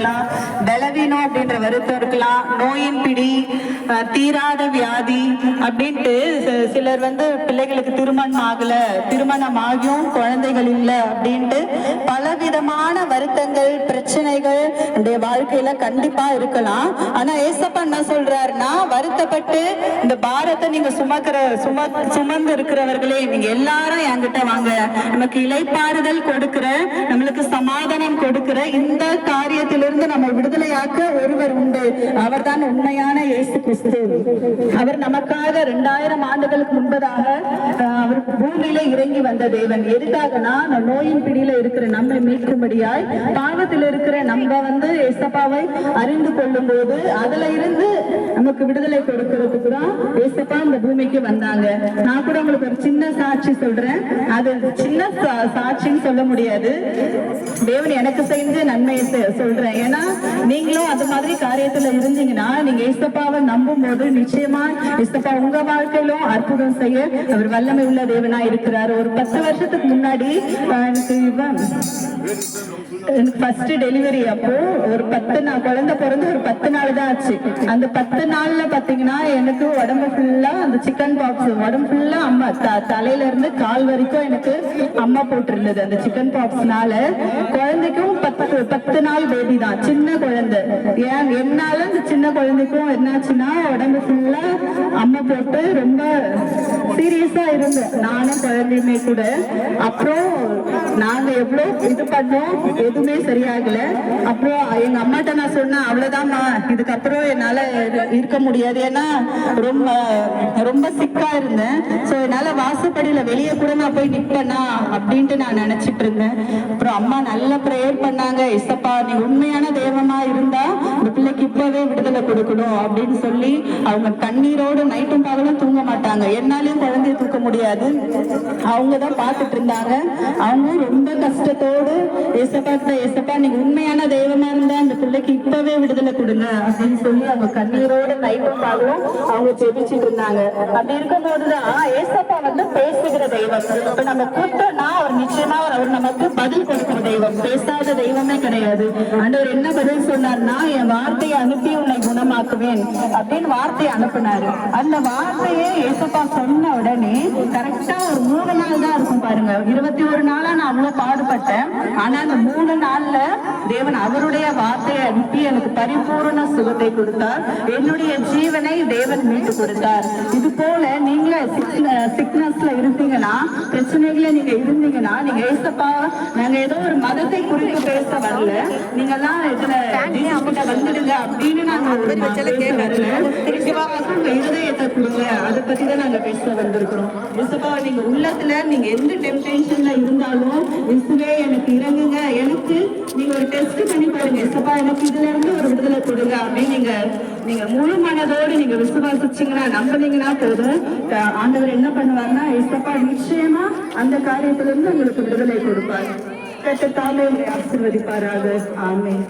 இருக்கலாம், பலவீனம் அப்படின்ற வருத்தம் இருக்கலாம், நோயின் பிடி, தீராத வியாதி அப்படின்ட்டு சிலர் பிள்ளைகளுக்கு திருமணம் ஆகல, திருமணம் ஆகியும் குழந்தைகள் இல்லை அப்படின்ட்டு பலவிதமான வருத்தங்கள் பிரச்சனைகள் வாழ்க்கையில கண்டிப்பா இருக்கலாம். ஆனா ஏசப்பா என்ன சொல்றாருன்னா, வருத்தப்பட்டு இந்த பாரத்தை நீங்க சுமந்து இருக்கிறவர்களே, நீங்க எல்லாரும் என்கிட்ட வாங்க, நமக்கு இளைப்பாறுதல் கொடுக்கிற, நம்மளுக்கு சமாதானம் கொடுக்கிற, இந்த காரியத்திலிருந்து நம்ம விடுதலையாக்க ஒருவர் உண்டு. அவர் தான் உண்மையான இயேசு கிறிஸ்து. அவர் நமக்காக 2000 ஆண்டுகளுக்கு முன்பதாக அவர் பூமியில இறங்கி வந்த தேவன். எதுக்காகனா, நோயின் பிடியில இருக்கிற நம்மை மீட்கும்படியாய், பாவத்தில் இருக்கிற நம்ம ஏசப்பாவை அறிந்து கொள்ளும் போது அதுல இருந்து நமக்கு விடுதலை கொடுக்கிறதுக்கு தான் ஏசப்பா இந்த பூமிக்கு வந்தாங்க. நான் கூட உங்களுக்கு ஒரு சின்ன சாட்சி சொல்றேன். அது சின்ன சாட்சின்னு சொல்ல முடியாது, தேவன் எனக்கு செஞ்ச நன்மையை சொல்றேன். ஏன்னா நீங்களும் அது மாதிரி காரியத்துல இருந்தீங்கன்னா, நீங்க ஏசப்பாவை நம்பும் போது நிச்சயமா ஏசப்பா உங்க வாழ்க்கையிலும் அற்புதம் செய்ய அவர் வல்லமை உள்ள தேவனா இருக்கிறார். ஒரு 10 வருஷத்துக்கு முன்னாடி எனக்கு ஃபர்ஸ்ட் டெலிவரி அப்போ ஒரு 10 நாள் குழந்தை பிறந்து ஒரு 10 நாள் தான் ஆச்சு. அந்த 10 நாள்ல பாத்தீங்கன்னா எனக்கு உடம்பு ஃபுல்லா அந்த சிக்கன் பாக்ஸ், உடம்பு ஃபுல்லா அம்மா தலையில இருந்து கால் வரைக்கும் எனக்கு அம்மா போட்டிருந்தது. அந்த சிக்கன் பாக்ஸ்னால குழந்தைக்கும் 10 நாள் பேபி தான், சின்ன குழந்தை. என்னால அந்த சின்ன குழந்தைக்கும் என்னாச்சுன்னா உடம்பு ஃபுல்லா அம்மா போட்டு ரொம்ப சீரியஸா இருந்தேன், நானும் குழந்தையுமே கூட. அப்புறம் நாங்க எவ்வளவு இது பண்ணோம், எதுவுமே சரியாகல. அப்புறம் எங்க அம்மாட்ட நான் சொன்னேன், அவ்வளவுதான்மா, இதுக்கப்புறம் என்னால இருக்க முடியாது. ஏன்னா ரொம்ப ரொம்ப சிக்கா இருந்தேன். சோ என்னால வாசப்படியில வெளியே கூட நான் போய் நிப்பேனா அப்படின்ட்டு நான் நினைச்சிட்டு இருந்தேன். அப்புறம் அம்மா நல்ல பிரேயர் பண்ணாங்க, இசப்பா நீ உண்மையான தெய்வமா இருந்தா இந்த பிள்ளைக்கு இப்பவே விடுதலை கொடுக்கணும் அப்படின்னு சொல்லி அவங்க கண்ணீரோடு நைட்டும் பகலும் தூங்க மாட்டாங்க. என்னாலையும் குழந்தைய தூக்க முடியாது, அவங்கதான் பார்த்துட்டு இருந்தாங்க. அவங்க ரொம்ப கஷ்டத்தோடு ஏசப்பா நீங்க உண்மையான தெய்வமா இருந்தா அந்த பிள்ளைக்கு இப்பவே விடுதலை கொடுங்க அப்படின்னு சொல்லி அவங்க கண்ணீரோட நைட்டும் பகலும் அவங்க ஜெபிச்சுட்டு இருந்தாங்க. அப்படி இருக்கும் போதுதான் ஏசப்பா பேசுகிற தெய்வம். இப்ப நம்ம கூப்பிட்டோம்னா அவர் நிச்சயமா அவர் நமக்கு பதில் கொடுக்கிற தெய்வம், பேசாத தெய்வமே கிடையாது. ஆண்டவர் என்ன பதில் சொன்னார்னா, என் வார்த்தையை அனுப்பி உன்னை குணமாக்குவேன் அப்படின்னு வார்த்தையை அனுப்பினாரு. அந்த வார்த்தையே ஏசப்பா சொன்ன உடனே கரெக்டா ஒரு 3 நாள் தான் இருக்கும் பாருங்க. 21 நாளா நான் அவ்வளவு பாடுபட்டேன். ஆனா அந்த 3 நாள்ல தேவன் அவருடைய வார்த்தையை அனுப்பி எனக்கு பரிபூர்ண சுகத்தை கொடுத்தார். என்னுடைய ஜீவனை தேவன் மீட்டு கொடுத்தார். இது போல நீங்களே சிக்னஸ்ல இருந்தீங்கன்னா, பிரச்சனைகளை நீங்க இருந்தீங்கன்னா, நீங்க ஏசப்பா நாங்க ஏதோ ஒரு மதத்தை குறித்து பேச வரல, நீங்க எல்லாம் இதுல வந்துடுங்க அப்படின்னு நாங்க இருதயத்தை கொடுங்க, அதை பத்தி தான் நாங்க பேச வந்திருக்கிறோம். ஏசப்பா நீங்க உள்ளத்துல நீங்க எந்த டெம்டேஷன்ல இருந்தாலும் இயேசுவே எனக்கு இறங்குங்க, எனக்கு நீங்க ஒரு டெஸ்ட் பண்ணி பாருங்க, ஏசப்பா எனக்கு இதுல இருந்து ஒரு விடுதலை கொடுங்க அப்படின்னு நீங்க முழு மனதோடு நீங்க விசுவாசிச்சீங்கன்னா, நம்பினீங்கன்னா போதும், ஆண்டவர் என்ன பண்ணுவார்னா ஏசப்பா நிச்சயமா அந்த காரியத்திலிருந்து உங்களுக்கு விடுதலை கொடுப்பார். கர்த்தர் தாமே ஆசீர்வதிப்பாராக. ஆமென்.